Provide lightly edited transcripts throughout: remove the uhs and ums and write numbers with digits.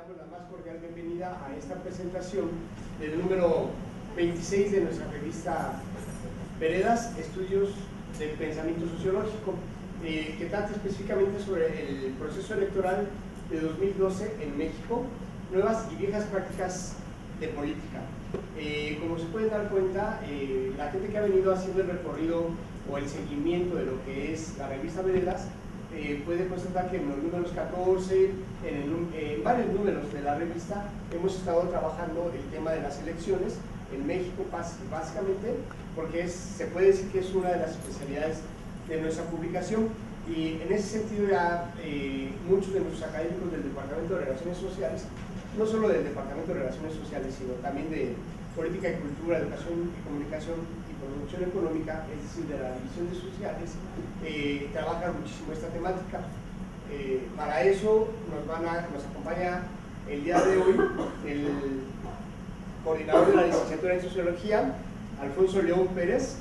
damos la más cordial bienvenida a esta presentación del número 26 de nuestra revista Veredas, Estudios del Pensamiento Sociológico, que trata específicamente sobre el proceso electoral de 2012 en México, nuevas y viejas prácticas de política. Como se pueden dar cuenta, la gente que ha venido haciendo el recorrido o el seguimiento de lo que es la revista Veredas puede constatar que en los números 14, en varios números de la revista, hemos estado trabajando el tema de las elecciones en México, básicamente, porque se puede decir que es una de las especialidades de nuestra publicación. Y en ese sentido ya muchos de nuestros académicos del Departamento de Relaciones Sociales, no solo del Departamento de Relaciones Sociales, sino también de Política y Cultura, Educación y Comunicación y Producción Económica, es decir, de la División de Sociales, trabajan muchísimo esta temática. Para eso nos acompaña el día de hoy el coordinador de la licenciatura en Sociología, Alfonso León Pérez,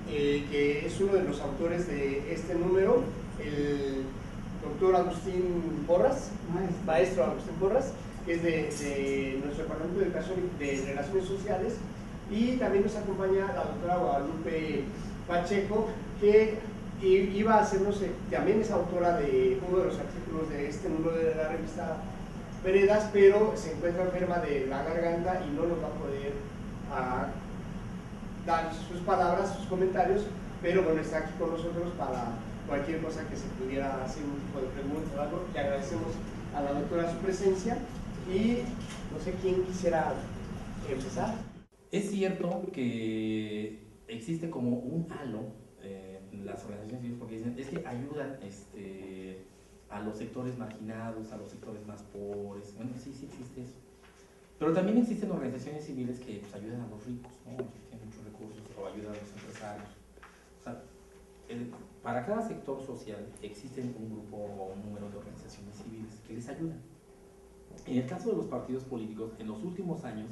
que es uno de los autores de este número, el doctor Agustín Porras, maestro Agustín Porras, que es de nuestro Departamento de Educación y de Relaciones Sociales, y también nos acompaña la doctora Guadalupe Pacheco, que iba a hacernos, también es autora de uno de los artículos de este número de la revista Veredas, pero se encuentra enferma de la garganta y no nos va a poder dar sus palabras, sus comentarios, pero bueno, está aquí con nosotros para cualquier cosa que se pudiera hacer, un tipo de pregunta o algo. Le agradecemos a la doctora su presencia y no sé quién quisiera empezar. Es cierto que existe como un halo en las organizaciones civiles porque dicen es que ayudan a los sectores marginados, a los sectores más pobres. Bueno, sí existe eso. Pero también existen organizaciones civiles que pues, ayudan a los ricos, ¿no? Los que tienen muchos recursos, o ayudan a los empresarios. O sea, para cada sector social existen un grupo o un número de organizaciones civiles que les ayudan. En el caso de los partidos políticos, en los últimos años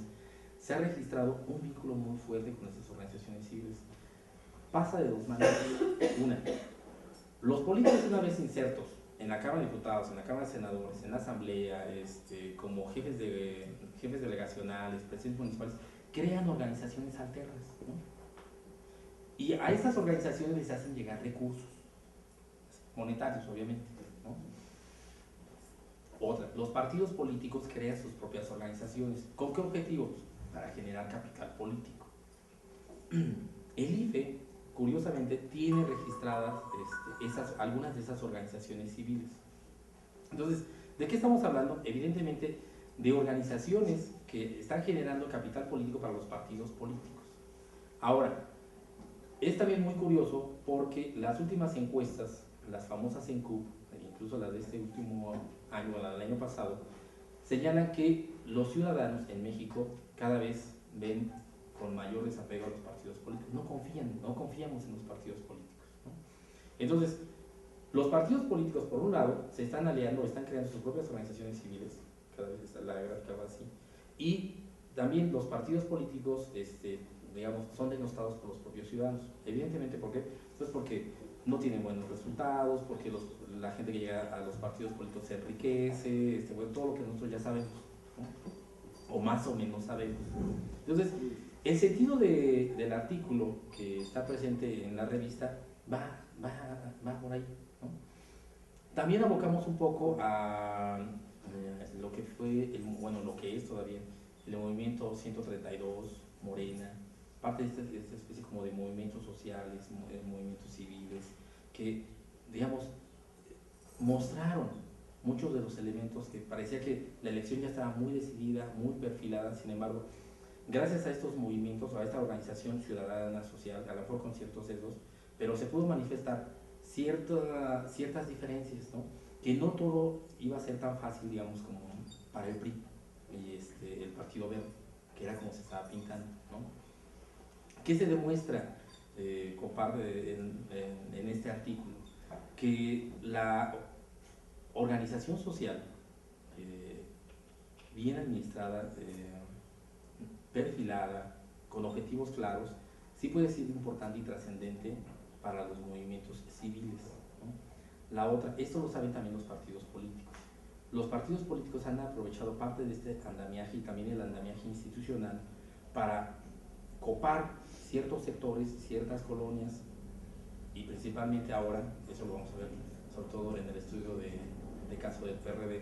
se ha registrado un vínculo muy fuerte con estas organizaciones civiles. Pasa de dos maneras. Una, los políticos una vez insertos en la Cámara de Diputados, en la Cámara de Senadores, en la Asamblea, como jefes delegacionales, presidentes municipales, crean organizaciones alternas, ¿no? Y a estas organizaciones les hacen llegar recursos, monetarios obviamente, ¿no? Otra, los partidos políticos crean sus propias organizaciones. ¿Con qué objetivos? Para generar capital político. El IFE, curiosamente, tiene registradas algunas de esas organizaciones civiles. Entonces, ¿de qué estamos hablando? Evidentemente, de organizaciones que están generando capital político para los partidos políticos. Ahora, es también muy curioso porque las últimas encuestas, las famosas ENCUP, incluso las de este último año, la del año pasado, señalan que los ciudadanos en México cada vez ven con mayor desapego a los partidos políticos. No confiamos en los partidos políticos, ¿no? Entonces, los partidos políticos, por un lado, se están aliando, están creando sus propias organizaciones civiles, cada vez está la gráfica va así, y también los partidos políticos, digamos, son denostados por los propios ciudadanos. Evidentemente, ¿por qué? Pues porque no tienen buenos resultados, porque la gente que llega a los partidos políticos se enriquece, bueno, todo lo que nosotros ya sabemos, ¿no? O más o menos sabemos. Entonces, el sentido del artículo que está presente en la revista va por ahí, ¿no? También abocamos un poco a lo que fue, lo que es todavía el movimiento 132, Morena, parte de esta especie como de movimientos sociales, movimientos civiles, que, digamos, mostraron muchos de los elementos que parecía que la elección ya estaba muy decidida, muy perfilada. Sin embargo, gracias a estos movimientos, a esta organización ciudadana, social, a lo mejor con ciertos sesgos, pero se pudo manifestar ciertas diferencias, ¿no? Que no todo iba a ser tan fácil, digamos, como para el PRI y el Partido Verde, que era como se estaba pintando, ¿no? ¿Qué se demuestra, comparte en este artículo? Que la organización social, bien administrada, perfilada, con objetivos claros, sí puede ser importante y trascendente para los movimientos civiles, ¿no? La otra, esto lo saben también los partidos políticos. los partidos políticos han aprovechado parte de este andamiaje y también el andamiaje institucional para copar ciertos sectores, ciertas colonias, y principalmente ahora, eso lo vamos a ver sobre todo en el estudio de caso del PRD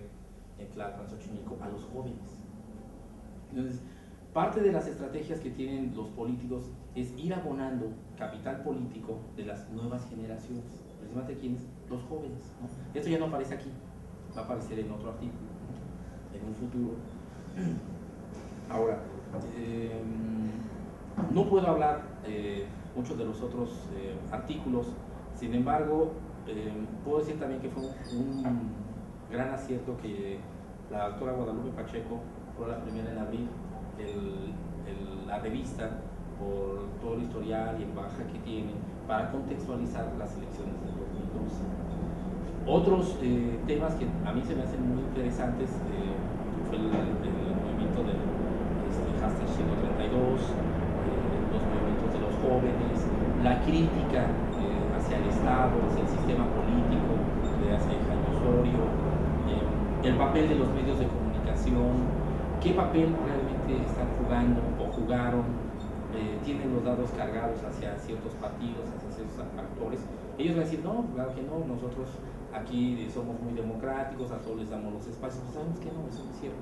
en Tlalpan, Xochimilco, a los jóvenes. Entonces, parte de las estrategias que tienen los políticos es ir abonando capital político de las nuevas generaciones, precisamente quienes, los jóvenes, ¿no? Esto ya no aparece aquí, va a aparecer en otro artículo, ¿no? En un futuro. Ahora, no puedo hablar muchos de los otros artículos, sin embargo, puedo decir también que fue un gran acierto que la doctora Guadalupe Pacheco fue la primera en abrir la revista por todo el historial y el bagaje que tiene para contextualizar las elecciones del 2012. Otros temas que a mí se me hacen muy interesantes fue el movimiento del hashtag 132, los movimientos de los jóvenes, la crítica hacia el Estado, hacia el sistema político, hacia Jaime Osorio, el papel de los medios de comunicación, qué papel realmente están jugando o jugaron, tienen los dados cargados hacia ciertos partidos, hacia ciertos actores. Ellos van a decir, no, claro que no, nosotros aquí somos muy democráticos, a todos les damos los espacios. Pues sabemos que no, eso no es cierto.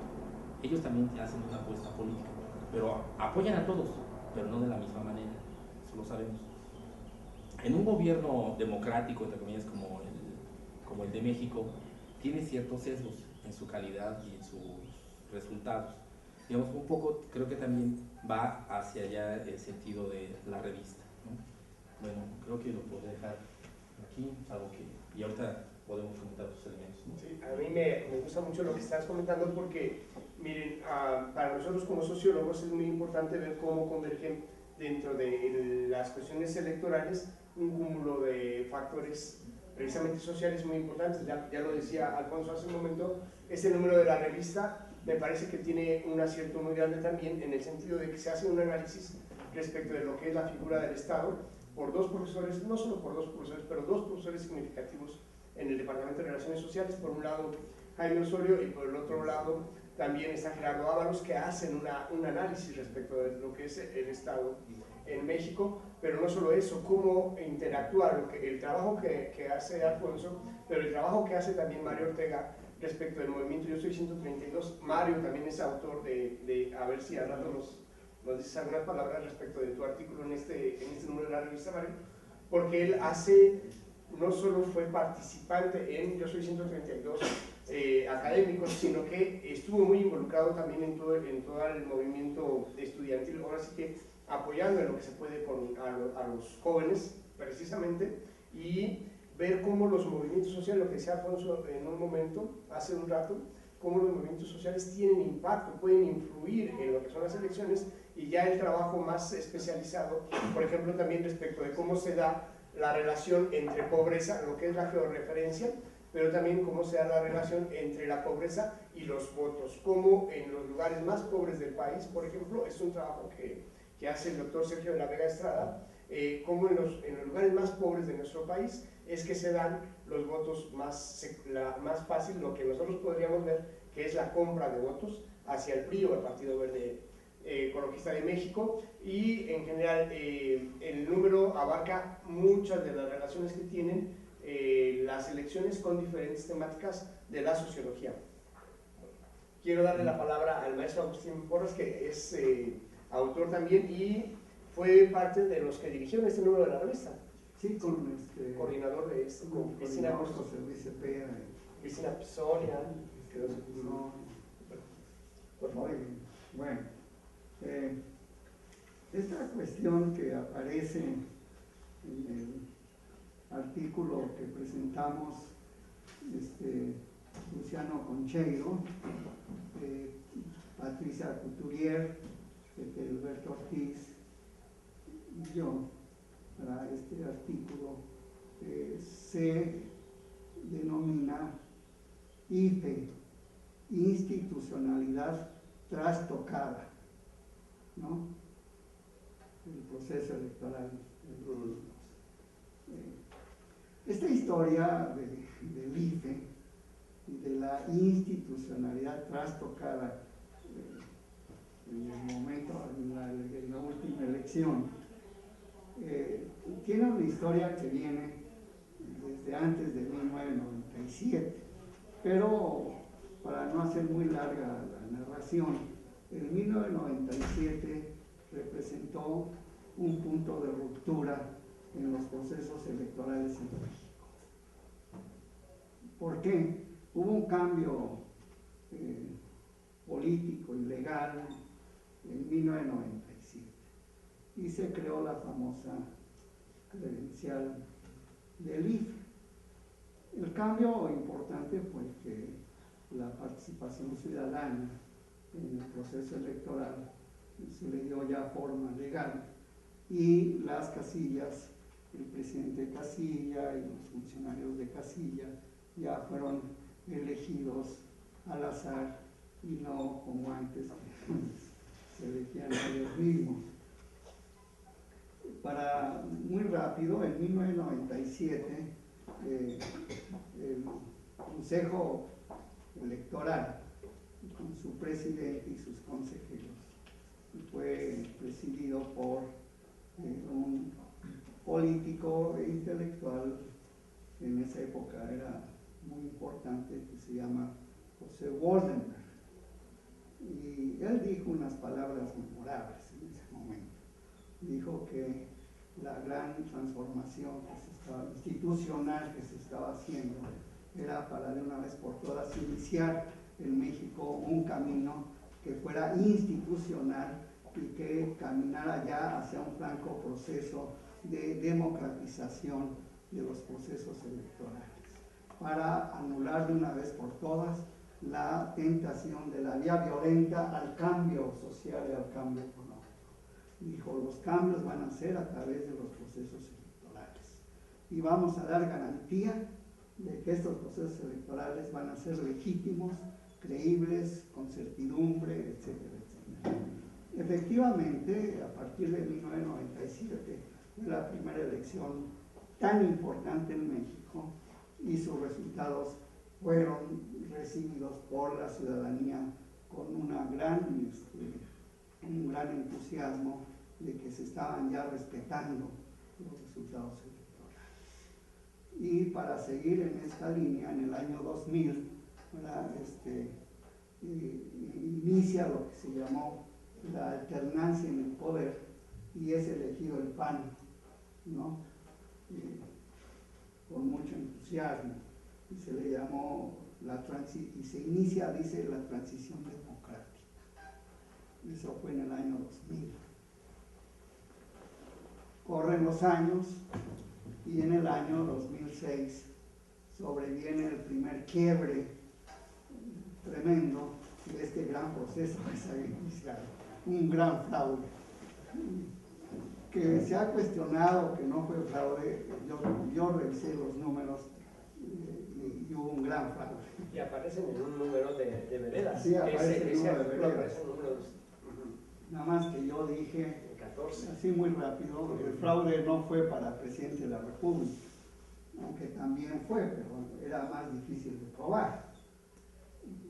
Ellos también hacen una apuesta política, pero apoyan a todos, pero no de la misma manera, eso lo sabemos. En un gobierno democrático, entre comillas, como el de México, tiene ciertos sesgos en su calidad y en sus resultados. Digamos, un poco creo que también va hacia allá el sentido de la revista, ¿no? Bueno, creo que lo puedo dejar aquí, algo que, y ahorita podemos comentar otros elementos, ¿no? Sí, a mí me gusta mucho lo que estás comentando porque, miren, para nosotros como sociólogos es muy importante ver cómo convergen dentro de las cuestiones electorales un cúmulo de factores precisamente sociales muy importantes. Ya lo decía Alfonso hace un momento, ese número de la revista me parece que tiene un acierto muy grande también en el sentido de que se hace un análisis respecto de lo que es la figura del Estado por dos profesores, no solo por dos profesores, pero dos profesores significativos en el Departamento de Relaciones Sociales, por un lado Jaime Osorio y por el otro lado también está Gerardo Ábalos, que hacen un análisis respecto de lo que es el Estado en México, pero no solo eso, cómo interactuar, el trabajo que hace Alfonso, pero el trabajo que hace también Mario Ortega respecto del movimiento Yo Soy 132. Mario también es autor a ver si al rato nos dices algunas palabras respecto de tu artículo en este número de la revista, Mario, porque él no solo fue participante en Yo Soy 132 académicos, sino que estuvo muy involucrado también en todo el movimiento estudiantil, ahora sí que apoyando en lo que se puede a los jóvenes, precisamente, y ver cómo los movimientos sociales, lo que decía Alfonso en un momento, hace un rato, cómo los movimientos sociales tienen impacto, pueden influir en lo que son las elecciones, y ya el trabajo más especializado, por ejemplo, también respecto de cómo se da la relación entre pobreza, lo que es la georreferencia, pero también cómo se da la relación entre la pobreza y los votos, cómo en los lugares más pobres del país, por ejemplo, es un trabajo que hace el doctor Sergio de la Vega Estrada, cómo en los lugares más pobres de nuestro país es que se dan los votos más fácil, lo que nosotros podríamos ver que es la compra de votos hacia el PRI o el Partido Verde Ecologista de México, y en general el número abarca muchas de las relaciones que tienen las elecciones con diferentes temáticas de la sociología. Quiero darle la palabra al maestro Agustín Porras, que es autor también y fue parte de los que dirigieron este número de la revista. Sí, con coordinador de este, con Cristina José Luis Cepeda, Cristina Pisonia, por favor. Bueno, esta cuestión que aparece en el artículo que presentamos Luciano Concheiro, Patricia Couturier, Alberto Ortiz y yo, para este artículo se denomina IFE, institucionalidad trastocada, ¿no? El proceso electoral. Esta historia del IFE y de la la institucionalidad trastocada en el momento, en la última elección, tiene una historia que viene desde antes de 1997, pero para no hacer muy larga la narración, en 1997 representó un punto de ruptura en los procesos electorales en México. ¿Por qué? Hubo un cambio político y legal en 1997 y se creó la famosa credencial del IFE. El cambio importante fue que la participación ciudadana en el proceso electoral se le dio ya forma legal y las casillas, el presidente de casilla y los funcionarios de casilla ya fueron elegidos al azar y no como antes se elegían ellos mismos. Para muy rápido, en 1997 el Consejo Electoral, con su presidente y sus consejeros, fue presidido por un político e intelectual, en esa época era muy importante, que se llama José Waldenberg. Y él dijo unas palabras memorables en ese momento. Dijo que la gran transformación institucional que se estaba haciendo era para de una vez por todas iniciar en México un camino que fuera institucional y que caminara ya hacia un franco proceso de democratización de los procesos electorales, para anular de una vez por todas la tentación de la vía violenta al cambio social y al cambio económico. Dijo, los cambios van a ser a través de los procesos electorales y vamos a dar garantía de que estos procesos electorales van a ser legítimos, creíbles, con certidumbre, etcétera, etcétera. Efectivamente, a partir de 1997 fue la primera elección tan importante en México y sus resultados fueron recibidos por la ciudadanía con un gran entusiasmo de que se estaban ya respetando los resultados electorales. Y para seguir en esta línea, en el año 2000, inicia lo que se llamó la alternancia en el poder y es elegido el PAN, ¿no? Con mucho entusiasmo, y se le llamó y se inicia, dice, la transición democrática. Eso fue en el año 2000. Corren los años y en el año 2006 sobreviene el primer quiebre tremendo de este gran proceso que se había iniciado, un gran fraude, que se ha cuestionado que no fue fraude. Yo revisé los números y hubo un gran fraude. Y aparecen en un número de veredas. Sí, aparece el número de veredas. Aparece en números. Nada más que yo dije, 14. así muy rápido, el fraude no fue para presidente de la República, aunque también fue, pero era más difícil de probar.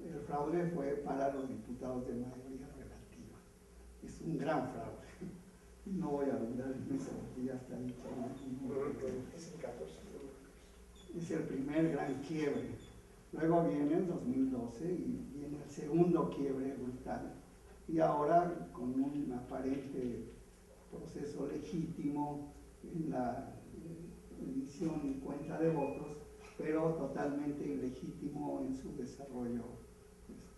El fraude fue para los diputados de mayoría relativa. Es un gran fraude. No voy a abundar en eso porque ya está dicho. Es el 14. Es el primer gran quiebre. Luego viene el 2012 y viene el segundo quiebre brutal. Y ahora con un aparente proceso legítimo en la emisión y cuenta de votos, pero totalmente ilegítimo en su desarrollo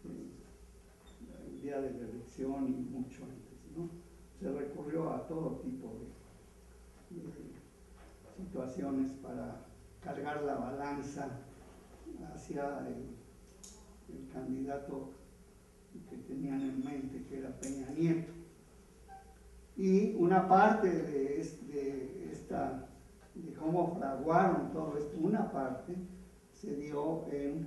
el día de la elección y mucho antes, ¿no? Se recurrió a todo tipo de situaciones para cargar la balanza hacia el candidato que tenían en mente, que era Peña Nieto. Y una parte de cómo fraguaron todo esto, una parte se dio en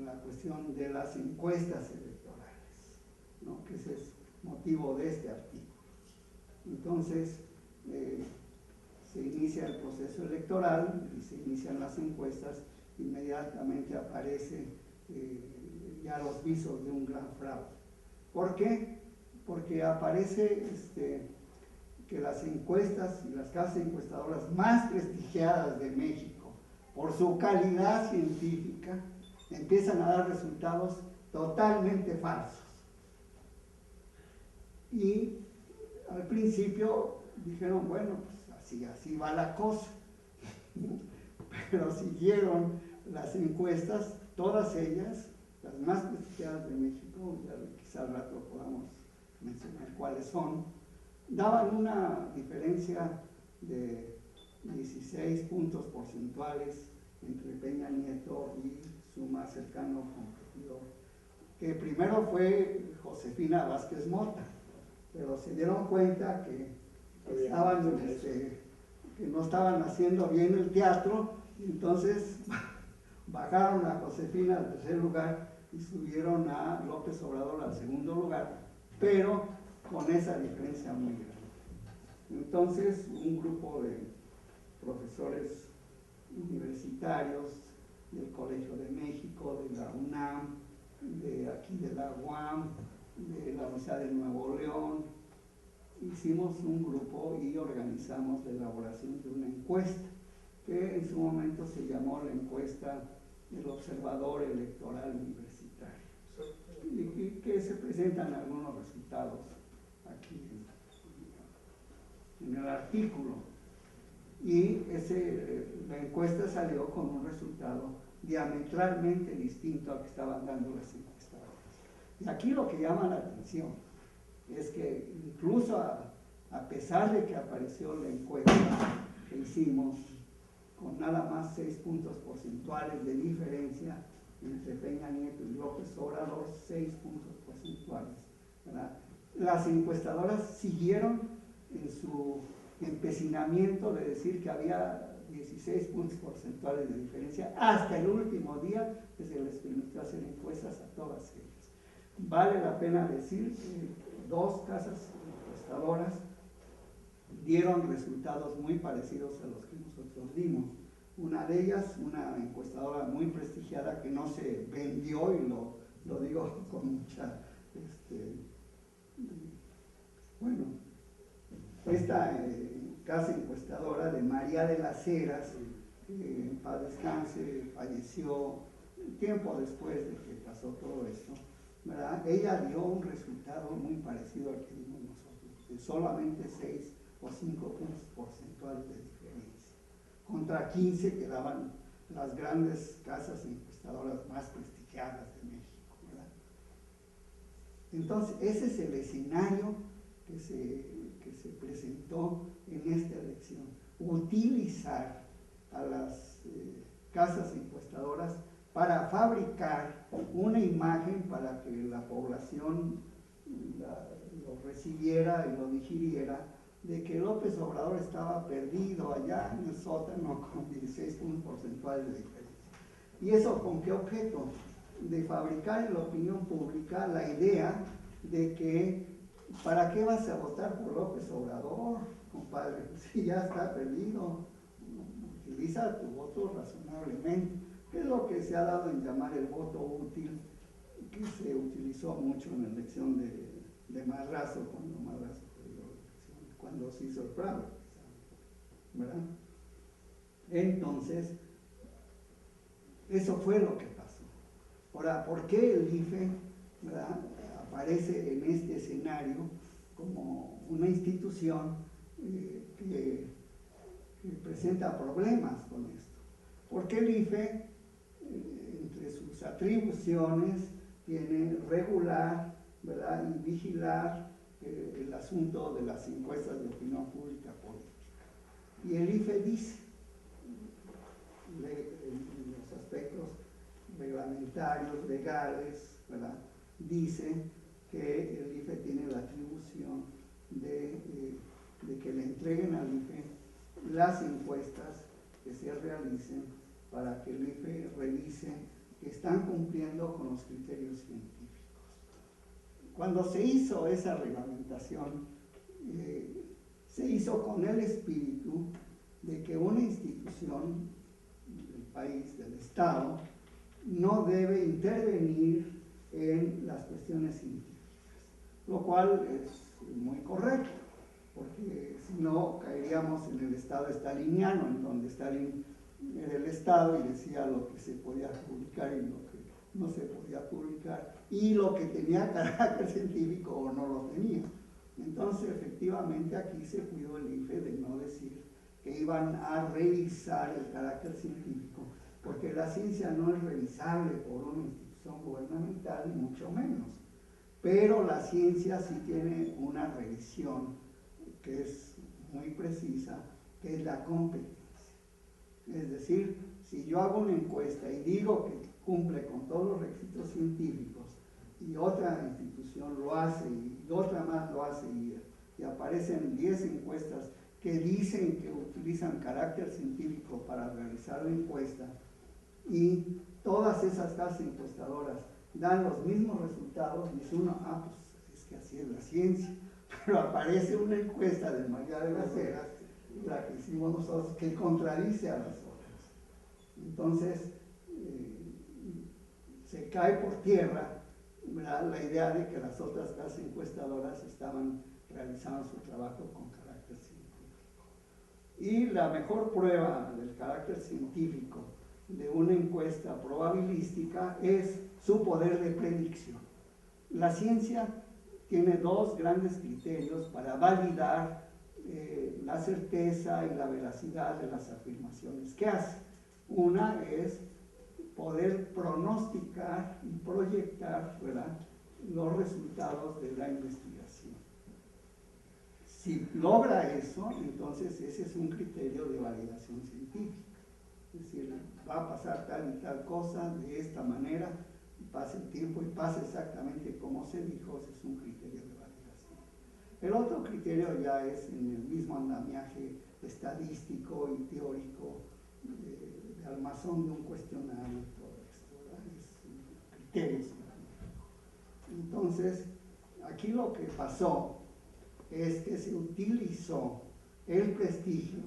la cuestión de las encuestas electorales, ¿no? Que ese es motivo de este artículo. Entonces, se inicia el proceso electoral y se inician las encuestas inmediatamente aparece ya los visos de un gran fraude. ¿Por qué? Porque aparece que las encuestas y las casas encuestadoras más prestigiadas de México, por su calidad científica, empiezan a dar resultados totalmente falsos. Y al principio dijeron, bueno, pues así va la cosa. Pero siguieron las encuestas, todas ellas, las más prestigiadas de México, ya quizá al rato podamos mencionar cuáles son, daban una diferencia de 16 puntos porcentuales entre Peña Nieto y su más cercano competidor, que primero fue Josefina Vázquez Mota, pero se dieron cuenta que no estaban haciendo bien el teatro, entonces bajaron a Josefina al tercer lugar y subieron a López Obrador al segundo lugar, pero con esa diferencia muy grande. Entonces, un grupo de profesores universitarios del Colegio de México, de la UNAM, de aquí de la UAM, de la Universidad de Nuevo León, hicimos un grupo y organizamos la elaboración de una encuesta, que en su momento se llamó la encuesta del Observador Electoral Universitario, y que se presentan algunos resultados aquí en el artículo. Y la encuesta salió con un resultado diametralmente distinto al que estaban dando las encuestadoras. Y aquí lo que llama la atención es que incluso a pesar de que apareció la encuesta que hicimos con nada más 6 puntos porcentuales de diferencia entre Peña Nieto y López Obrador, 6 puntos porcentuales, ¿verdad? Las encuestadoras siguieron en su empecinamiento de decir que había 16 puntos porcentuales de diferencia hasta el último día que se les permitió hacer encuestas a todas ellas. Vale la pena decir que 2 casas encuestadoras dieron resultados muy parecidos a los que nosotros dimos. Una de ellas, una encuestadora muy prestigiada que no se vendió, y lo digo con mucha, bueno, esta casa encuestadora de María de las Heras, que en paz descanse, falleció tiempo después de que pasó todo esto, ¿verdad? Ella dio un resultado muy parecido al que dimos nosotros, de solamente 6 o 5 puntos porcentuales de diferencia, contra 15 que daban las grandes casas encuestadoras más prestigiadas de México, ¿verdad? Entonces, ese es el escenario que se presentó en esta elección: utilizar a las casas encuestadoras para fabricar una imagen para que la población lo recibiera y lo digiriera, de que López Obrador estaba perdido allá en el sótano con 16 puntos porcentuales de diferencia. ¿Y eso con qué objeto? De fabricar en la opinión pública la idea de que ¿para qué vas a votar por López Obrador, compadre? Si ya está perdido, utiliza tu voto razonablemente, que es lo que se ha dado en llamar el voto útil, que se utilizó mucho en la elección de Madrazo, cuando Madrazo perdió la elección, cuando se hizo el fraude, ¿verdad? Entonces, eso fue lo que pasó. Ahora, ¿por qué el IFE, ¿verdad?, aparece en este escenario como una institución que presenta problemas con esto? Porque el IFE, entre sus atribuciones, tiene regular, ¿verdad?, y vigilar el asunto de las encuestas de opinión pública política. Y el IFE dice, en los aspectos reglamentarios, legales, ¿verdad?, dice que el IFE tiene la atribución de que le entreguen al IFE las encuestas que se realicen para que el IFE revise que están cumpliendo con los criterios científicos. Cuando se hizo esa reglamentación, se hizo con el espíritu de que una institución, el país, del Estado, no debe intervenir en las cuestiones científicas, lo cual es muy correcto, porque si no caeríamos en el Estado staliniano, en donde Stalin era el Estado y decía lo que se podía publicar y lo que no se podía publicar, y lo que tenía carácter científico o no lo tenía. Entonces, efectivamente, aquí se cuidó el IFE de no decir que iban a revisar el carácter científico, porque la ciencia no es revisable por una institución gubernamental, ni mucho menos. Pero la ciencia sí tiene una revisión que es muy precisa, que es la competencia. Es decir, si yo hago una encuesta y digo que cumple con todos los requisitos científicos y otra institución lo hace y otra más lo hace y aparecen 10 encuestas que dicen que utilizan carácter científico para realizar la encuesta y todas esas casas encuestadoras dan los mismos resultados, dice uno, pues es que así es la ciencia, pero aparece una encuesta de María de las Heras, la que hicimos nosotros, que contradice a las otras. Entonces, se cae por tierra, ¿verdad?, la idea de que las otras casas encuestadoras estaban realizando su trabajo con carácter científico. Y la mejor prueba del carácter científico de una encuesta probabilística es su poder de predicción. La ciencia tiene dos grandes criterios para validar la certeza y la veracidad de las afirmaciones que hace. Una es poder pronosticar y proyectar, ¿verdad?, los resultados de la investigación. Si logra eso, entonces ese es un criterio de validación científica. Es decir, va a pasar tal y tal cosa de esta manera, y pasa el tiempo y pasa exactamente como se dijo, ese es un criterio de validación. El otro criterio ya es en el mismo andamiaje estadístico y teórico de armazón de un cuestionario y todo esto, ¿verdad? Es criterios. Entonces, aquí lo que pasó es que se utilizó el prestigio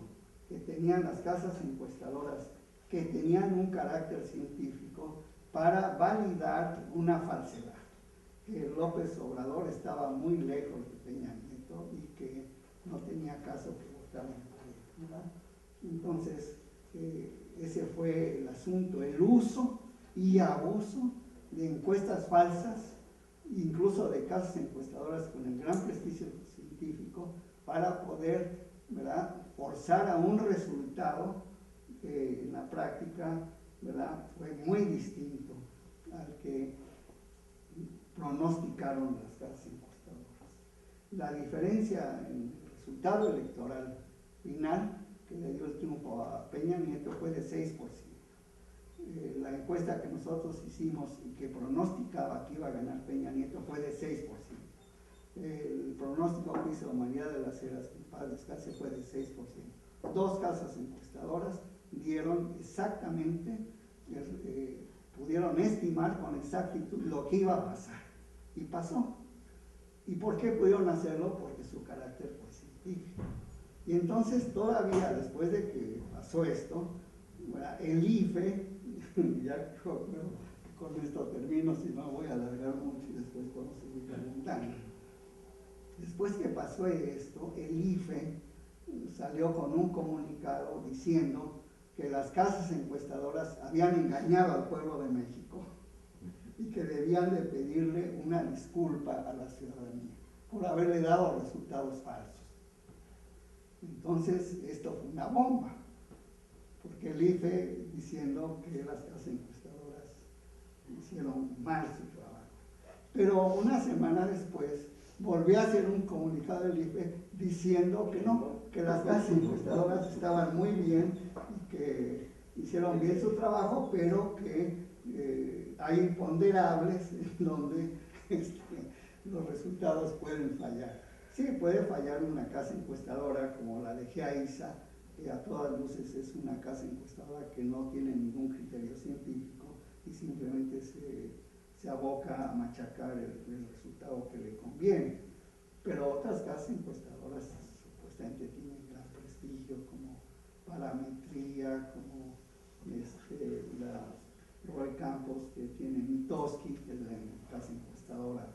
que tenían las casas encuestadoras, que tenían un carácter científico, para validar una falsedad, que López Obrador estaba muy lejos de Peña Nieto y que no tenía caso que votaran por él, ¿verdad? Entonces, ese fue el asunto, el uso y abuso de encuestas falsas, incluso de casas encuestadoras con el gran prestigio científico, para poder, ¿verdad?, forzar a un resultado que en la práctica, ¿verdad?, fue muy distinto al que pronosticaron las casas encuestadoras. La diferencia en el resultado electoral final que le dio el triunfo a Peña Nieto fue de 6%. La encuesta que nosotros hicimos y que pronosticaba que iba a ganar Peña Nieto fue de 6%. El pronóstico que hizo María de las Heras, que en paz descanse, fue de 6%. Dos casas encuestadoras dieron exactamente, pudieron estimar con exactitud lo que iba a pasar. Y pasó. ¿Y por qué pudieron hacerlo? Porque su carácter fue científico. Y entonces todavía después de que pasó esto, el IFE, ya con esto termino, si no voy a alargar mucho y después podemos seguir calentando. Después que pasó esto, el IFE salió con un comunicado diciendo que las casas encuestadoras habían engañado al pueblo de México y que debían de pedirle una disculpa a la ciudadanía por haberle dado resultados falsos. Entonces, esto fue una bomba, porque el IFE diciendo que las casas encuestadoras hicieron mal su trabajo. Pero una semana después volvió a hacer un comunicado del IFE diciendo que no, que las casas encuestadoras estaban muy bien y que hicieron bien su trabajo, pero que hay imponderables en donde los resultados pueden fallar. Sí, puede fallar una casa encuestadora como la de GEAISA, que a todas luces es una casa encuestadora que no tiene ningún criterio científico y simplemente se aboca a machacar el resultado que le conviene. Pero otras casas encuestadoras supuestamente tienen gran prestigio, como Parametría, como Roy Campos, que tiene Mitoski, que es la casa encuestadora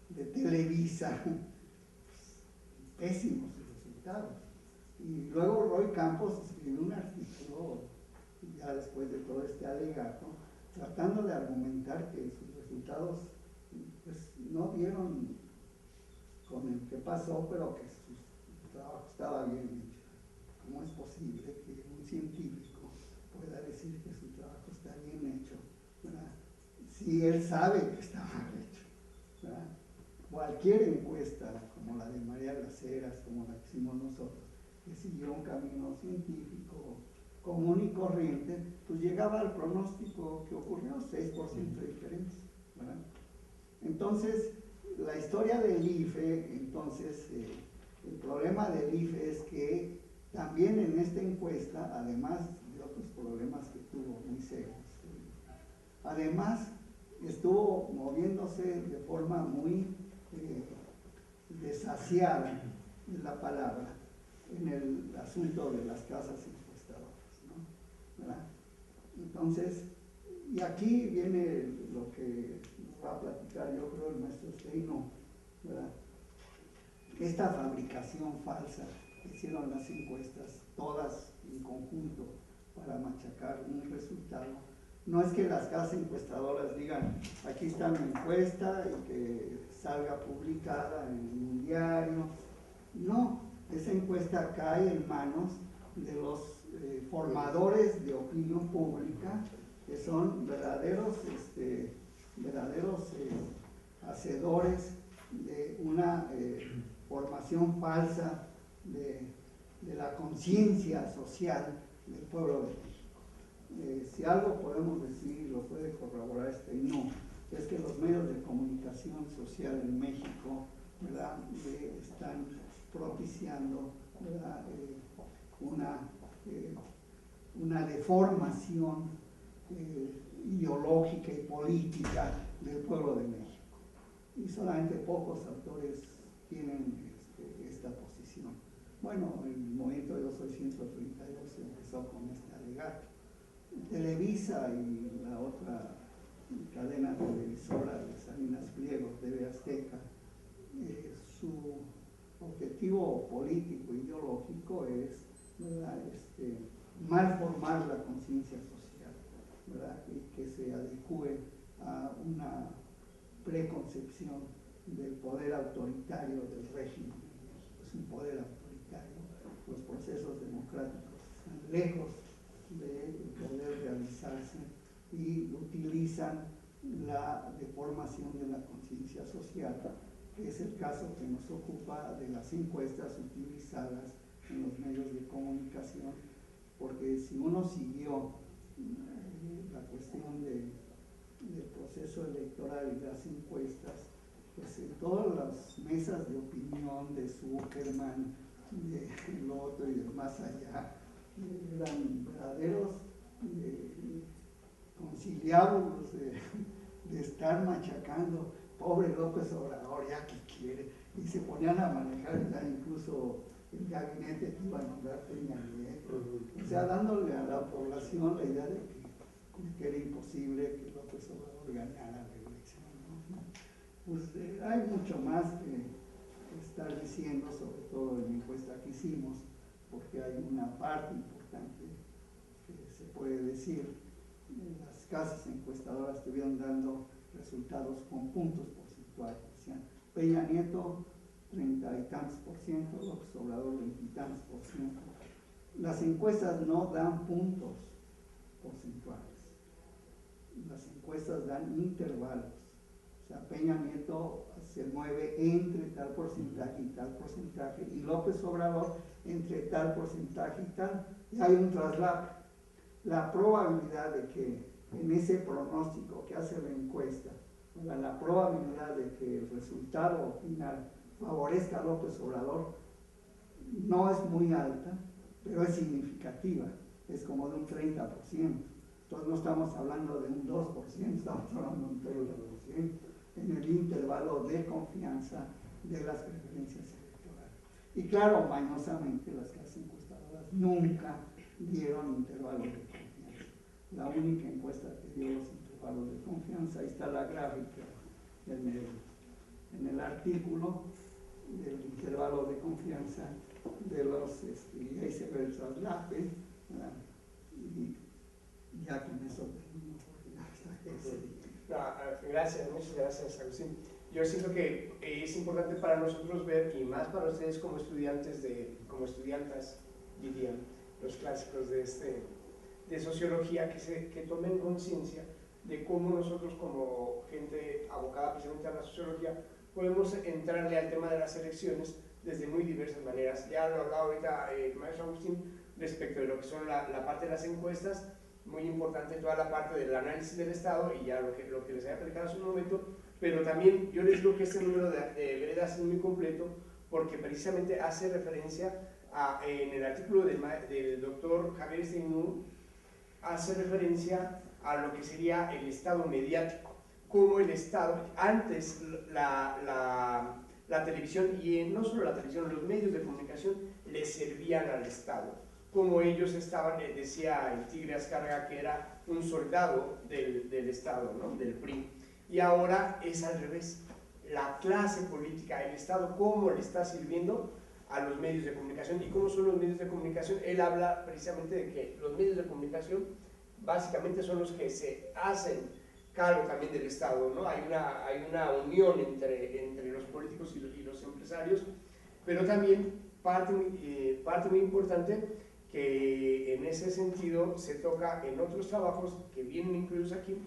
de Televisa, pésimos resultados. Y luego Roy Campos escribió un artículo, ya después de todo este alegato, tratando de argumentar que sus resultados pues, no dieron con el que pasó, pero que su trabajo estaba bien hecho. ¿Cómo es posible que un científico pueda decir que su trabajo está bien hecho, ¿verdad? Si él sabe que está mal hecho, ¿verdad? Cualquier encuesta, como la de María Las Heras, como la que hicimos nosotros, que siguió un camino científico común y corriente, pues llegaba al pronóstico que ocurrió, 6% de diferencia, ¿verdad? Entonces, la historia del IFE, entonces, el problema del IFE es que también en esta encuesta, además de otros problemas que tuvo muy serios, además estuvo moviéndose de forma muy desasiada, es la palabra, en el asunto de las casas encuestadoras, ¿no? ¿Verdad? Entonces, y aquí viene lo que nos va a platicar, yo creo, el maestro Steino, ¿verdad? Esta fabricación falsa que hicieron las encuestas, todas en conjunto, para machacar un resultado. No es que las casas encuestadoras digan, aquí está mi encuesta y que salga publicada en un diario. No, esa encuesta cae en manos de los formadores de opinión pública, que son verdaderos hacedores de una formación falsa de la conciencia social del pueblo de México. Si algo podemos decir, y lo puede corroborar no, es que los medios de comunicación social en México, ¿verdad?, están propiciando, ¿verdad?, una deformación ideológica y política del pueblo de México. Y solamente pocos autores tienen esta posición. Bueno, el movimiento de Yo Soy 132 empezó con este alegato. Televisa y la otra cadena televisora de Salinas Pliego, TV Azteca, su objetivo político ideológico es, ¿verdad?, malformar la conciencia social, ¿verdad?, y que se adecue a una preconcepción del poder autoritario del régimen. Es un poder autoritario. Los procesos democráticos están lejos de poder realizarse y utilizan la deformación de la conciencia social, que es el caso que nos ocupa de las encuestas utilizadas en los medios de comunicación, porque si uno siguió la cuestión del proceso electoral y las encuestas, pues en todas las mesas de opinión de Zuckerman, de Loto y de más allá, eran verdaderos conciliábulos de estar machacando, pobre López Obrador, ya que quiere, y se ponían a manejar ya incluso el gabinete que iba a nombrar Peña Nieto, o sea, dándole a la población la idea de que era imposible que López Obrador ganara la elección, ¿no? Pues hay mucho más que estar diciendo, sobre todo en la encuesta que hicimos, porque hay una parte importante que se puede decir. Las casas encuestadoras estuvieron dando resultados con puntos porcentuales. Decían, Peña Nieto 30 y tantos por ciento, López Obrador 20 y tantos por ciento. Las encuestas no dan puntos porcentuales, las encuestas dan intervalos. O sea, Peña Nieto se mueve entre tal porcentaje y tal porcentaje, y López Obrador entre tal porcentaje y tal, y hay un traslado. La probabilidad de que en ese pronóstico que hace la encuesta, la probabilidad de que el resultado final favorezca a López Obrador no es muy alta, pero es significativa, es como de un 30%. Entonces no estamos hablando de un 2%, estamos hablando de un 30% en el intervalo de confianza de las preferencias electorales. Y claro, mañosamente las casas encuestadoras nunca dieron intervalos de confianza. la única encuesta que dio los intervalos de confianza. Ahí está la gráfica en el artículo del intervalo de confianza de los, y ahí se ve el traslape, y ya con eso termino. Gracias, muchas gracias, Agustín. Yo siento que es importante para nosotros ver, y más para ustedes como estudiantes, como estudiantas, dirían los clásicos de sociología, que tomen conciencia de cómo nosotros como gente abocada precisamente a la sociología podemos entrarle al tema de las elecciones desde muy diversas maneras. Ya lo hablaba ahorita el maestro Agustín respecto de lo que son la parte de las encuestas, muy importante toda la parte del análisis del Estado y ya lo que les había platicado hace un momento, pero también yo les digo que este número de veredas es muy completo porque precisamente hace referencia en el artículo del doctor Javier Steinun, hace referencia a lo que sería el Estado mediático, como el Estado, antes la televisión, y no solo la televisión, los medios de comunicación le servían al Estado, como ellos estaban, decía el Tigre Azcárraga que era un soldado del Estado, ¿no? Del PRI, y ahora es al revés, la clase política, el Estado, cómo le está sirviendo a los medios de comunicación. ¿Y cómo son los medios de comunicación? Él habla precisamente de que los medios de comunicación básicamente son los que se hacen cargo también del Estado, ¿no? Hay una unión entre los políticos y los empresarios, pero también parte muy importante que en ese sentido se toca en otros trabajos que vienen incluidos aquí,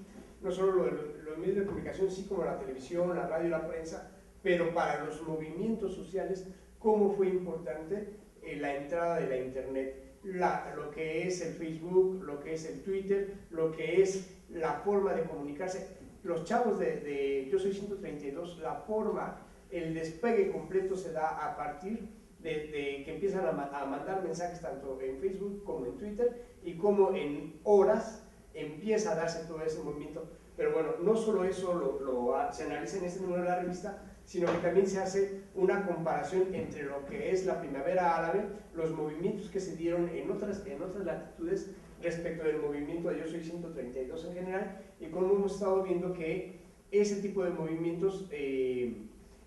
no solo los medios de comunicación, sí como la televisión, la radio y la prensa, pero para los movimientos sociales, cómo fue importante la entrada de la Internet, lo que es el Facebook, lo que es el Twitter, lo que es la forma de comunicarse. Los chavos de Yo Soy 132, la forma, el despegue completo se da a partir de que empiezan a mandar mensajes tanto en Facebook como en Twitter, y como en horas empieza a darse todo ese movimiento. Pero bueno, no solo eso se analiza en este número de la revista, sino que también se hace una comparación entre lo que es la primavera árabe, los movimientos que se dieron en otras latitudes respecto del movimiento de Yo Soy 132 en general, y cómo hemos estado viendo que ese tipo de movimientos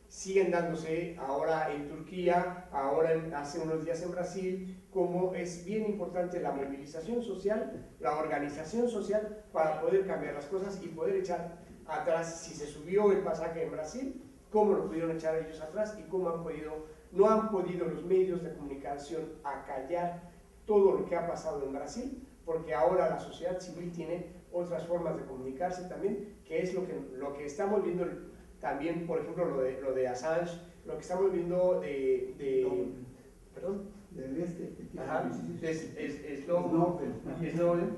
siguen dándose ahora en Turquía, ahora hace unos días en Brasil, como es bien importante la movilización social, la organización social para poder cambiar las cosas y poder echar atrás, si se subió el pasaje en Brasil, cómo lo pudieron echar ellos atrás y cómo no han podido los medios de comunicación acallar todo lo que ha pasado en Brasil, porque ahora la sociedad civil tiene otras formas de comunicarse también, que es lo que estamos viendo también, por ejemplo, lo de Assange, lo que estamos viendo perdón, del Snowden,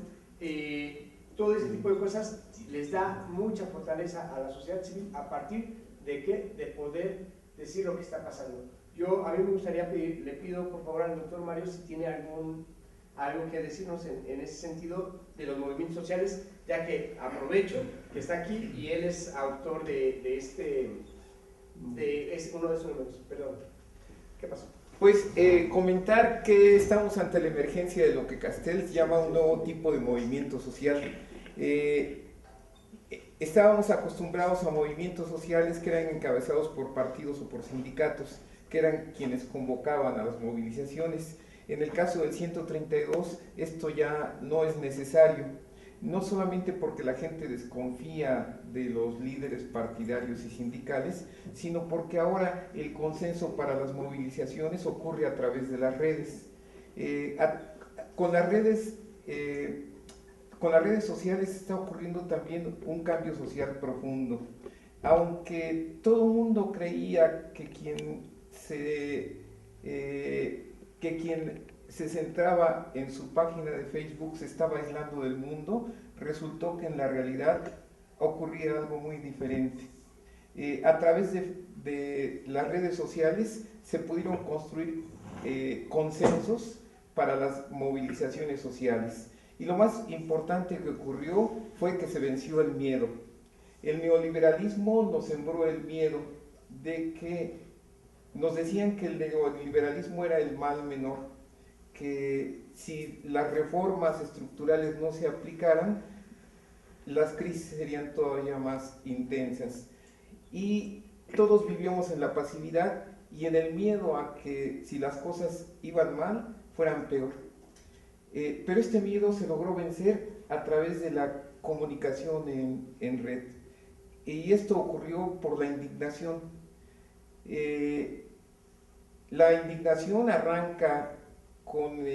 todo ese tipo de cosas les da mucha fortaleza a la sociedad civil a partir de qué, de poder decir lo que está pasando. A mí me gustaría le pido por favor al doctor Mario si tiene algo que decirnos en ese sentido de los movimientos sociales, ya que aprovecho que está aquí y él es autor de uno de esos números. Perdón, ¿qué pasó? Pues comentar que estamos ante la emergencia de lo que Castells llama un nuevo tipo de movimiento social. Estábamos acostumbrados a movimientos sociales que eran encabezados por partidos o por sindicatos, que eran quienes convocaban a las movilizaciones. En el caso del 132, esto ya no es necesario, no solamente porque la gente desconfía de los líderes partidarios y sindicales, sino porque ahora el consenso para las movilizaciones ocurre a través de las redes. Con las redes sociales está ocurriendo también un cambio social profundo. Aunque todo el mundo creía que quien se centraba en su página de Facebook se estaba aislando del mundo, resultó que en la realidad ocurría algo muy diferente. A través de las redes sociales se pudieron construir consensos para las movilizaciones sociales. Y lo más importante que ocurrió fue que se venció el miedo. El neoliberalismo nos sembró el miedo de que nos decían que el neoliberalismo era el mal menor, que si las reformas estructurales no se aplicaran, las crisis serían todavía más intensas. Y todos vivíamos en la pasividad y en el miedo a que si las cosas iban mal, fueran peor. Pero este miedo se logró vencer a través de la comunicación en red. Y esto ocurrió por la indignación. La indignación arranca con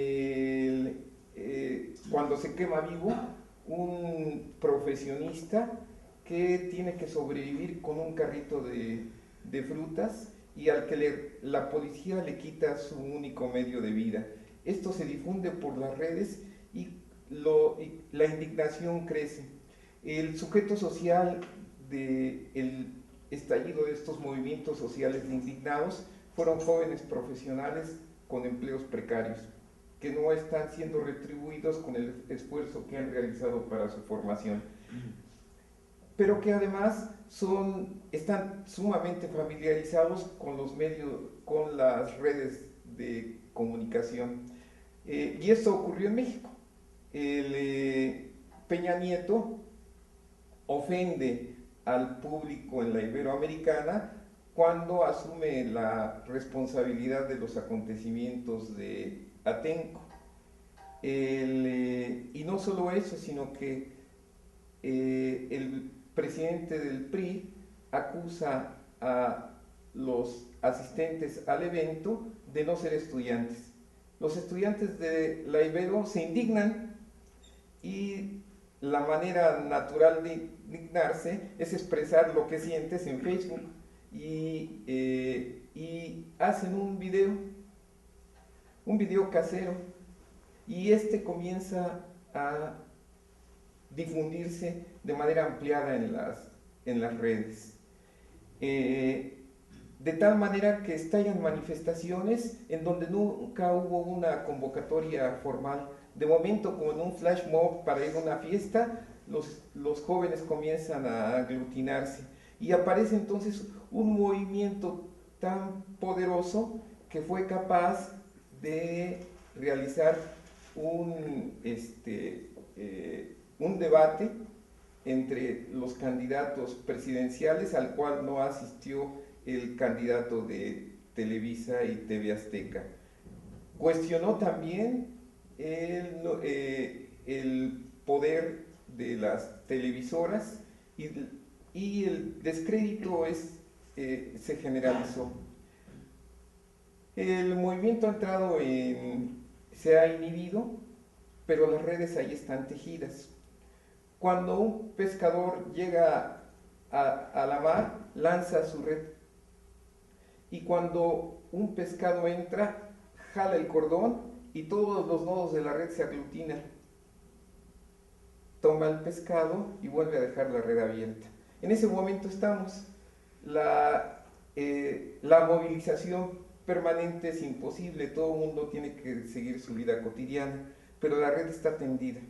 cuando se quema vivo un profesionista que tiene que sobrevivir con un carrito de frutas y al que la policía le quita su único medio de vida. Esto se difunde por las redes y la indignación crece. El sujeto social del estallido de estos movimientos sociales de indignados fueron jóvenes profesionales con empleos precarios, que no están siendo retribuidos con el esfuerzo que han realizado para su formación, pero que además están sumamente familiarizados con los medios, con las redes de comunicación. Y esto ocurrió en México. Peña Nieto ofende al público en la Iberoamericana cuando asume la responsabilidad de los acontecimientos de Atenco. Y no solo eso, sino que el presidente del PRI acusa a los asistentes al evento de no ser estudiantes. Los estudiantes de la Ibero se indignan y la manera natural de indignarse es expresar lo que sientes en Facebook y hacen un video casero, y este comienza a difundirse de manera ampliada en las redes. De tal manera que estallan manifestaciones en donde nunca hubo una convocatoria formal. De momento, como en un flash mob para ir a una fiesta, los jóvenes comienzan a aglutinarse y aparece entonces un movimiento tan poderoso que fue capaz de realizar un debate entre los candidatos presidenciales, al cual no asistió el candidato de Televisa y TV Azteca. Cuestionó también el poder de las televisoras y el descrédito se generalizó. El movimiento se ha inhibido, pero las redes ahí están tejidas. Cuando un pescador llega a la mar, lanza su red. Y cuando un pescado entra, jala el cordón y todos los nodos de la red se aglutinan. Toma el pescado y vuelve a dejar la red abierta. En ese momento estamos. La movilización permanente es imposible, todo el mundo tiene que seguir su vida cotidiana, pero la red está tendida.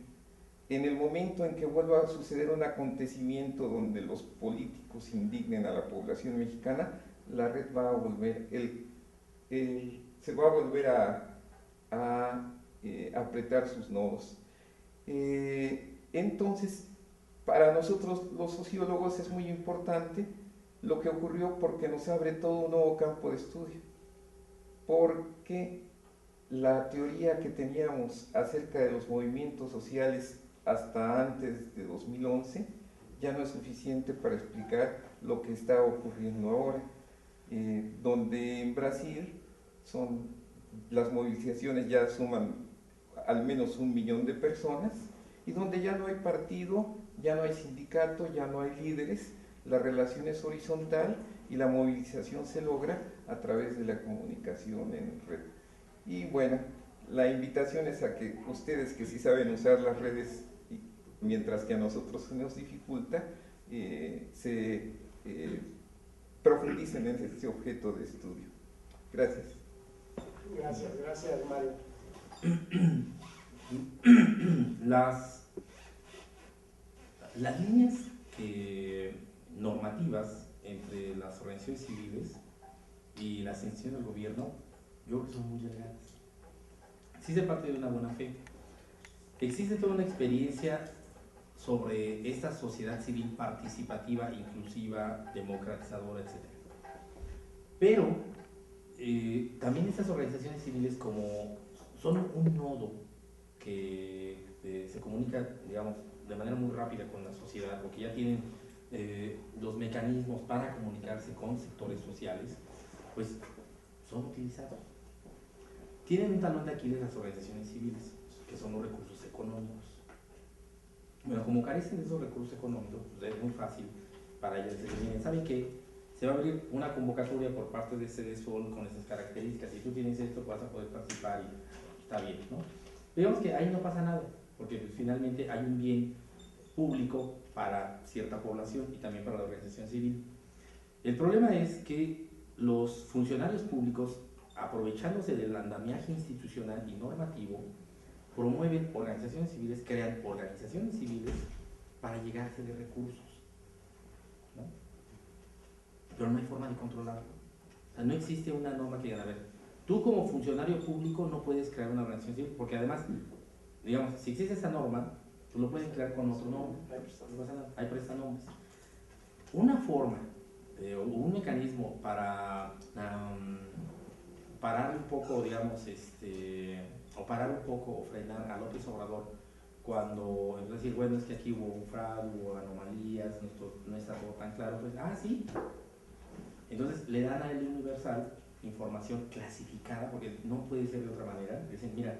En el momento en que vuelva a suceder un acontecimiento donde los políticos indignen a la población mexicana, la red va a volver, se va a volver a apretar sus nodos. Entonces, para nosotros los sociólogos es muy importante lo que ocurrió, porque nos abre todo un nuevo campo de estudio, porque la teoría que teníamos acerca de los movimientos sociales hasta antes de 2011 ya no es suficiente para explicar lo que está ocurriendo ahora, donde en Brasil las movilizaciones ya suman al menos 1 millón de personas, y donde ya no hay partido, ya no hay sindicato, ya no hay líderes, la relación es horizontal y la movilización se logra a través de la comunicación en red. Y bueno, la invitación es a que ustedes, que sí saben usar las redes, mientras que a nosotros se nos dificulta, profundicen en este objeto de estudio. Gracias. Gracias Mario. Las líneas normativas entre las organizaciones civiles y la ascensión del gobierno, yo creo que son muy delgadas. sí se parte de una buena fe. Existe toda una experiencia sobre esta sociedad civil participativa, inclusiva, democratizadora, etc. Pero también estas organizaciones civiles, como son un nodo que se comunica, digamos, de manera muy rápida con la sociedad, porque ya tienen los mecanismos para comunicarse con sectores sociales, pues son utilizados. Tienen un talón de Aquiles las organizaciones civiles, que son los recursos económicos. Bueno, como carecen de esos recursos económicos, pues es muy fácil para ellos decir, miren, ¿saben qué? Se va a abrir una convocatoria por parte de CDSOL con esas características. Si tú tienes esto, vas a poder participar y está bien, ¿no? Digamos que ahí no pasa nada, porque pues, finalmente hay un bien público para cierta población y también para la organización civil. El problema es que los funcionarios públicos, aprovechándose del andamiaje institucional y normativo, promueven organizaciones civiles, crean organizaciones civiles para llegarse de recursos, ¿no? Pero no hay forma de controlarlo. O sea, no existe una norma que diga, a ver, tú como funcionario público no puedes crear una organización civil, porque además, digamos, si existe esa norma, tú lo puedes crear con otro nombre, hay prestanombres. Una forma o un mecanismo para parar un poco, digamos, o parar un poco o frenar a López Obrador cuando, es decir, bueno, es que aquí hubo un fraude, hubo anomalías, no está todo tan claro, pues, sí. Entonces le dan a El Universal información clasificada, porque no puede ser de otra manera. Dicen, mira,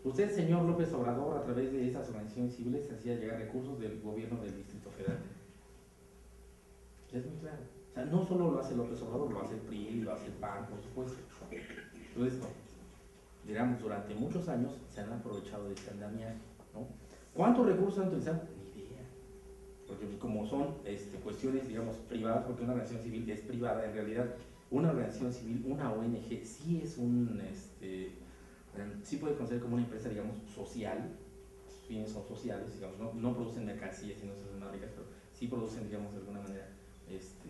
usted, señor López Obrador, a través de esas organizaciones civiles hacía llegar recursos del gobierno del Distrito Federal. Es muy claro. O sea, no solo lo hace López Obrador, lo hace el PRI, lo hace el PAN, por supuesto. Entonces, digamos, durante muchos años se han aprovechado de este andamiaje, ¿no? ¿Cuántos recursos han utilizado? Ni idea. Porque como son cuestiones, digamos, privadas, porque una organización civil es privada, en realidad una organización civil, una ONG, sí es sí puede considerar como una empresa, digamos, social, sus fines son sociales, digamos, no producen mercancías y no son fábricas, pero sí producen, digamos, de alguna manera,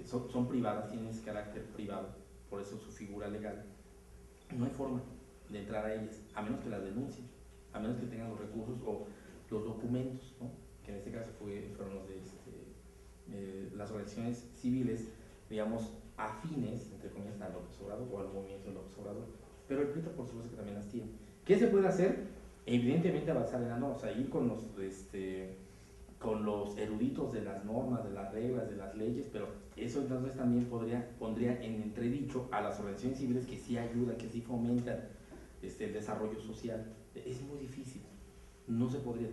son privadas, tienen ese carácter privado, por eso su figura legal. No hay forma de entrar a ellas, a menos que las denuncien, a menos que tengan los recursos o los documentos, ¿no? Que en este caso fueron los de las organizaciones civiles, digamos, afines, entre comillas, a López Obrador o al movimiento de López Obrador. Pero el PRI, por supuesto, que también las tiene. ¿Qué se puede hacer? Evidentemente avanzar en la norma, o sea, ir con los eruditos de las normas, de las reglas, de las leyes, pero eso entonces también pondría en entredicho a las organizaciones civiles que sí ayudan, que sí fomentan el desarrollo social. Es muy difícil, no se podría,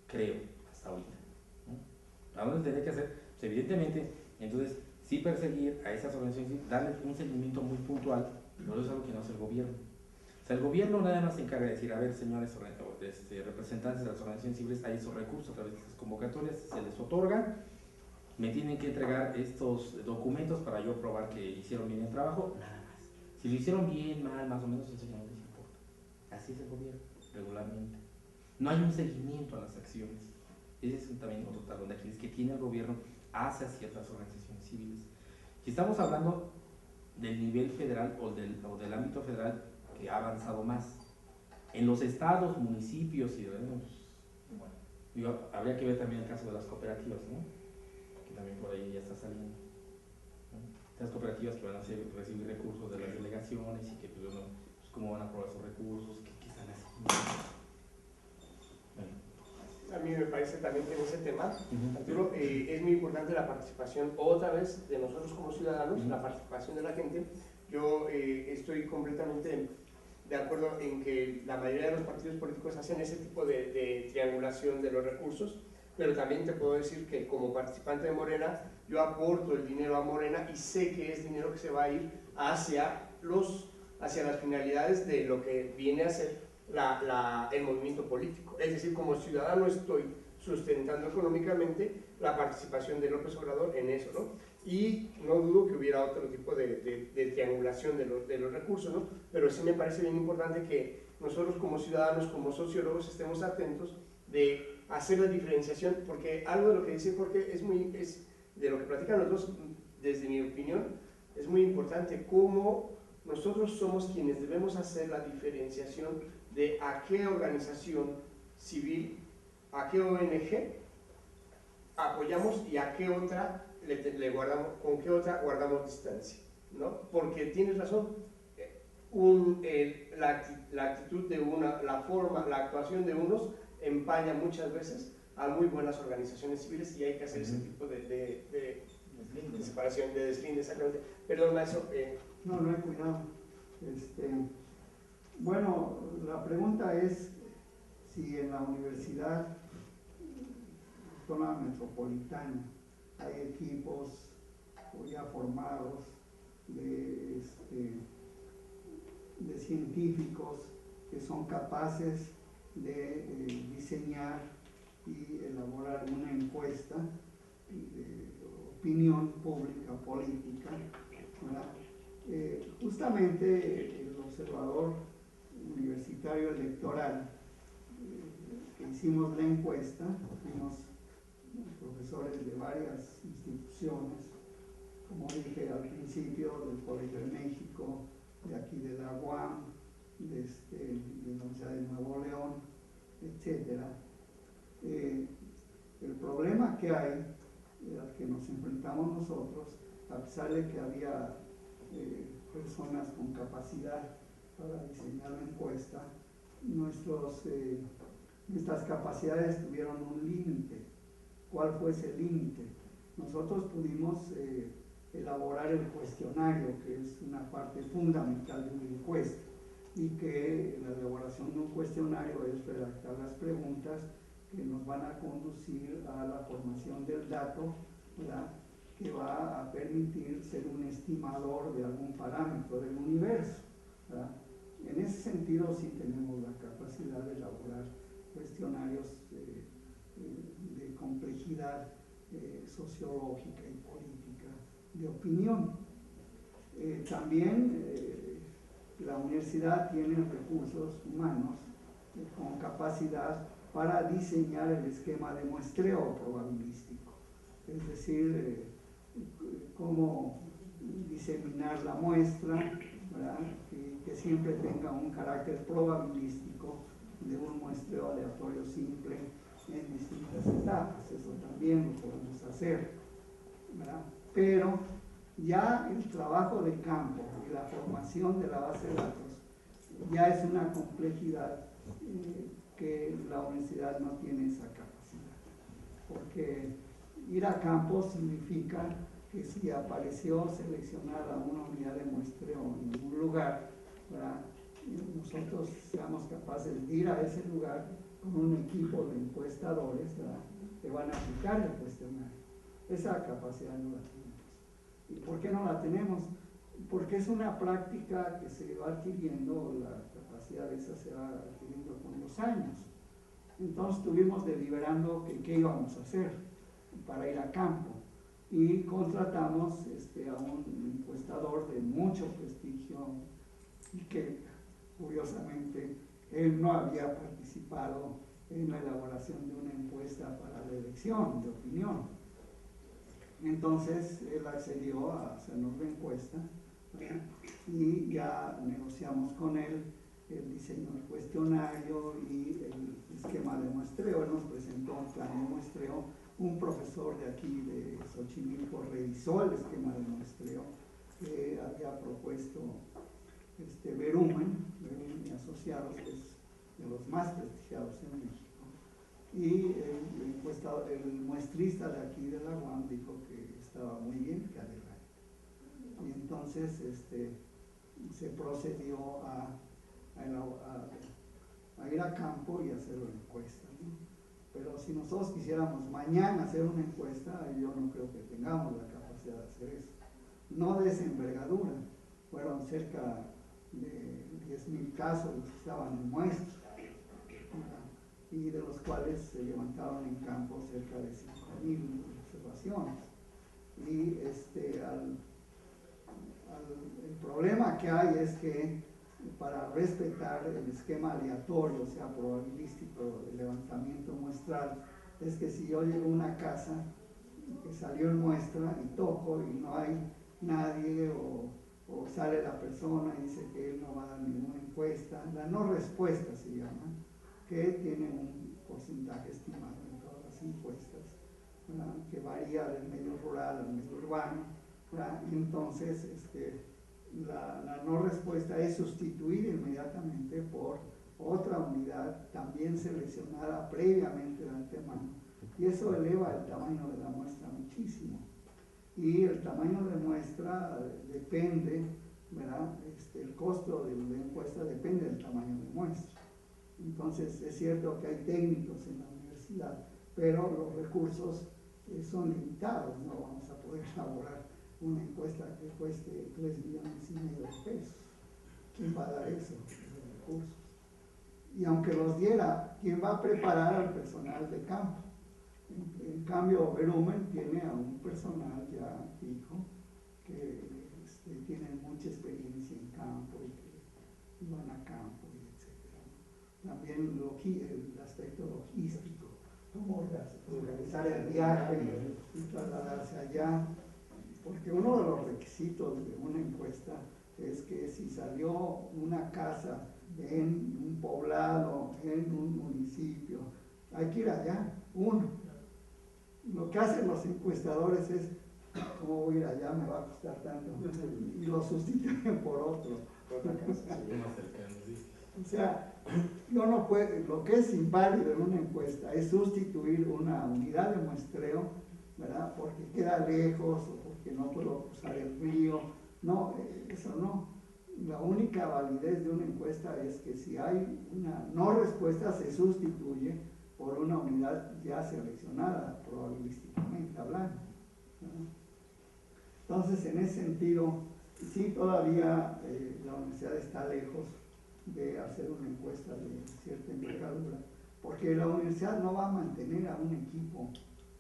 creo, hasta ahorita, ¿no? Ahora tendría que hacer, pues, evidentemente, entonces sí perseguir a esas organizaciones civiles, darles un seguimiento muy puntual, pero eso es algo que no hace el gobierno. O sea, el gobierno nada más se encarga de decir, a ver, señores representantes de las organizaciones civiles, hay esos recursos a través de estas convocatorias, se les otorga, me tienen que entregar estos documentos para yo probar que hicieron bien el trabajo, nada más. Si lo hicieron bien, mal, más o menos, eso ya no les importa. Así es el gobierno, regularmente. No hay un seguimiento a las acciones. Ese es también otro talón de Aquiles que tiene el gobierno hacia ciertas organizaciones civiles. Si estamos hablando del nivel federal o del ámbito federal, que ha avanzado más. En los estados, municipios y bueno, habría que ver también el caso de las cooperativas, ¿no? Que también por ahí ya está saliendo, ¿no? Las cooperativas que van a recibir recursos de las delegaciones y que pues cómo van a aprobar esos recursos, qué están haciendo. Bueno. A mí me parece también que en ese tema, Arturo, es muy importante la participación otra vez de nosotros como ciudadanos, la participación de la gente. Yo estoy completamente de acuerdo en que la mayoría de los partidos políticos hacen ese tipo de triangulación de los recursos, pero también te puedo decir que como participante de Morena, yo aporto el dinero a Morena y sé que es dinero que se va a ir hacia las finalidades de lo que viene a ser el movimiento político. Es decir, como ciudadano estoy sustentando económicamente la participación de López Obrador en eso, ¿no? Y no dudo que hubiera otro tipo de triangulación de los recursos, ¿no? Pero sí me parece bien importante que nosotros como ciudadanos, como sociólogos, estemos atentos de hacer la diferenciación, porque algo de lo que dice Jorge es de lo que platican los dos, desde mi opinión, es muy importante cómo nosotros somos quienes debemos hacer la diferenciación de a qué organización civil, a qué ONG apoyamos y a qué otra le guardamos, con qué otra guardamos distancia, ¿no? Porque tienes razón, la actitud de una, la forma, la actuación de unos empaña muchas veces a muy buenas organizaciones civiles y hay que hacer ese tipo de separación, de deslinde, exactamente. Perdón, maestro. No, no hay cuidado. Bueno, la pregunta es si en la Universidad Autónoma Metropolitana hay equipos ya formados de científicos que son capaces de diseñar y elaborar una encuesta de opinión pública, política, ¿verdad? Justamente el observador universitario electoral, que hicimos la encuesta, fuimos profesores de varias instituciones, como dije al principio, del Colegio de México, de aquí de la UAM, de la Universidad de Nuevo León, etc. El problema que hay, al que nos enfrentamos nosotros, a pesar de que había personas con capacidad para diseñar la encuesta, nuestras capacidades tuvieron un límite. ¿Cuál fue ese límite? Nosotros pudimos elaborar el cuestionario, que es una parte fundamental de una encuesta, y que la elaboración de un cuestionario es redactar las preguntas que nos van a conducir a la formación del dato, ¿verdad?, que va a permitir ser un estimador de algún parámetro del universo, ¿verdad? En ese sentido sí tenemos la capacidad de elaborar cuestionarios de complejidad sociológica y política, de opinión. También la universidad tiene recursos humanos con capacidad para diseñar el esquema de muestreo probabilístico, es decir, cómo diseminar la muestra, ¿verdad?, que siempre tenga un carácter probabilístico de un muestreo aleatorio simple en distintas etapas. Eso también lo podemos hacer, ¿verdad? Pero ya el trabajo de campo y la formación de la base de datos ya es una complejidad que la universidad no tiene esa capacidad, porque ir a campo significa que si apareció seleccionada una unidad de muestreo en un lugar, ¿verdad?, nosotros seamos capaces de ir a ese lugar con un equipo de encuestadores, ¿verdad?, que van a aplicar el cuestionario. Esa capacidad no la tenemos. ¿Y por qué no la tenemos? Porque es una práctica que se va adquiriendo, la capacidad esa se va adquiriendo con los años. Entonces estuvimos deliberando qué íbamos a hacer para ir a campo y contratamos a un encuestador de mucho prestigio y que curiosamente él no había participado en la elaboración de una encuesta para la elección de opinión. Entonces él accedió a hacernos la encuesta, ¿verdad?, y ya negociamos con él el diseño del cuestionario y el esquema de muestreo. Él nos presentó un plan de muestreo. Un profesor de aquí de Xochimilco revisó el esquema de muestreo que había propuesto Verumen y Asociados, que es de los más prestigiados en México. Y el muestrista de aquí de la UAM dijo que estaba muy bien, que adelante. Y entonces se procedió a ir a campo y hacer una encuesta, ¿no? Pero si nosotros quisiéramos mañana hacer una encuesta, yo no creo que tengamos la capacidad de hacer eso. No de esa envergadura. Fueron cerca de 10,000 casos los que estaban en muestra, y de los cuales se levantaron en campo cerca de 5,000 observaciones. Y el problema que hay es que para respetar el esquema aleatorio, o sea, probabilístico de levantamiento muestral, es que si yo llego a una casa que salió en muestra y toco y no hay nadie o o sale la persona y dice que él no va a dar ninguna encuesta, la no respuesta se llama, que tiene un porcentaje estimado en todas las encuestas, ¿verdad? Que varía del medio rural al medio urbano, ¿verdad? Y entonces la no respuesta es sustituida inmediatamente por otra unidad también seleccionada previamente de antemano, y eso eleva el tamaño de la muestra muchísimo. Y el tamaño de muestra depende, ¿verdad? El costo de la encuesta depende del tamaño de muestra. Entonces es cierto que hay técnicos en la universidad, pero los recursos son limitados, no vamos a poder elaborar una encuesta que cueste 3,5 millones de pesos. ¿Quién va a dar eso? Esos recursos. Y aunque los diera, ¿quién va a preparar al personal de campo? En cambio, Verumen tiene a un personal ya fijo que tiene mucha experiencia en campo y que van a campo, etc. También el aspecto logístico, cómo organizar el viaje y trasladarse allá, porque uno de los requisitos de una encuesta es que si salió una casa en un poblado, en un municipio, hay que ir allá, uno. Lo que hacen los encuestadores es, ¿cómo voy a ir allá? Me va a costar tanto. Y lo sustituyen por otro. O sea, yo no puedo, lo que es inválido en una encuesta es sustituir una unidad de muestreo, ¿verdad? Porque queda lejos o porque no puedo cruzar el río. No, eso no. La única validez de una encuesta es que si hay una no respuesta se sustituye por una unidad ya seleccionada, probabilísticamente hablando. Entonces, en ese sentido, sí todavía la universidad está lejos de hacer una encuesta de cierta envergadura, porque la universidad no va a mantener a un equipo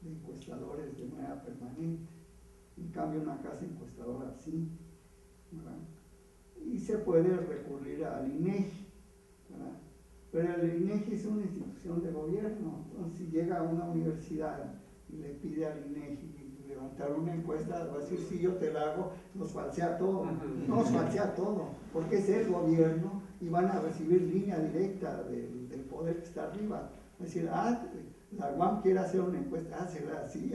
de encuestadores de manera permanente. En cambio, una casa encuestadora sí, ¿verdad? Y se puede recurrir al INEGI, ¿verdad? Pero el INEGI es una institución de gobierno, entonces si llega a una universidad y le pide al INEGI levantar una encuesta, va a decir, sí, yo te la hago, nos falsea todo, nos falsea todo, porque es el gobierno y van a recibir línea directa del poder que está arriba. Va a decir, la UAM quiere hacer una encuesta, hácela así,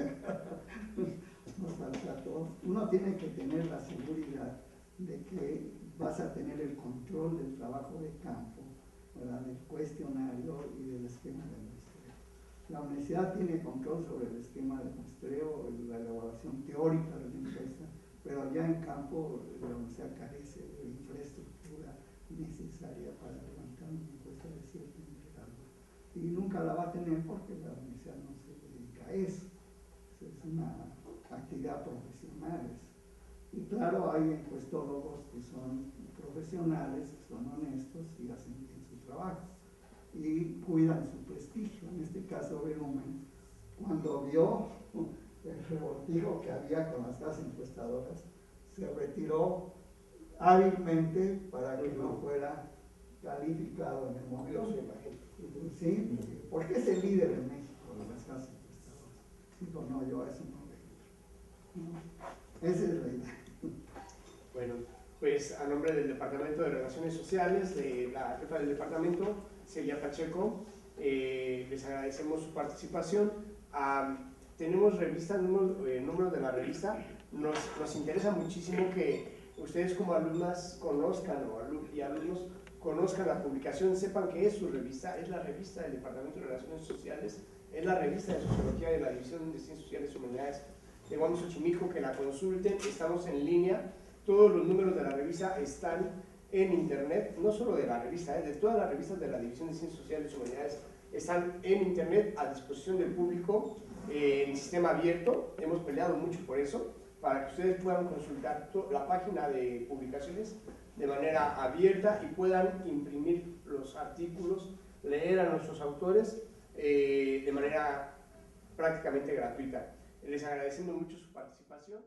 nos falsea todo. Uno tiene que tener la seguridad de que vas a tener el control del trabajo de campo, ¿verdad? Del cuestionario y del esquema de muestreo. La universidad tiene control sobre el esquema de muestreo, la elaboración teórica de la encuesta, pero ya en campo la universidad carece de infraestructura necesaria para levantar una encuesta de cierta envergadura. Y nunca la va a tener porque la universidad no se dedica a eso. Es una actividad profesional. Y claro, hay encuestólogos que son profesionales, que son honestos y hacen bien su trabajo y cuidan su prestigio. En este caso, Verumen, cuando vio el revoltijo que había con las casas encuestadoras, se retiró hábilmente para que no fuera calificado en el momento. ¿Sí? Porque es el líder en México de las casas encuestadoras. Digo, no, yo a eso no le entro. ¿No? Esa es la idea. Bueno, pues a nombre del Departamento de Relaciones Sociales, de la jefa del departamento, Celia Pacheco, les agradecemos su participación. Tenemos revista, número de la revista. Nos interesa muchísimo que ustedes como alumnas conozcan y alumnos conozcan la publicación, sepan que es su revista, es la revista del Departamento de Relaciones Sociales, es la revista de Sociología de la División de Ciencias Sociales y Humanidades de Guam Xochimilco, que la consulten. Estamos en línea, todos los números de la revista están en internet, no solo de la revista, de todas las revistas de la División de Ciencias Sociales y Humanidades están en internet a disposición del público en sistema abierto. Hemos peleado mucho por eso, para que ustedes puedan consultar la página de publicaciones de manera abierta y puedan imprimir los artículos, leer a nuestros autores de manera prácticamente gratuita. Les agradecemos mucho su participación.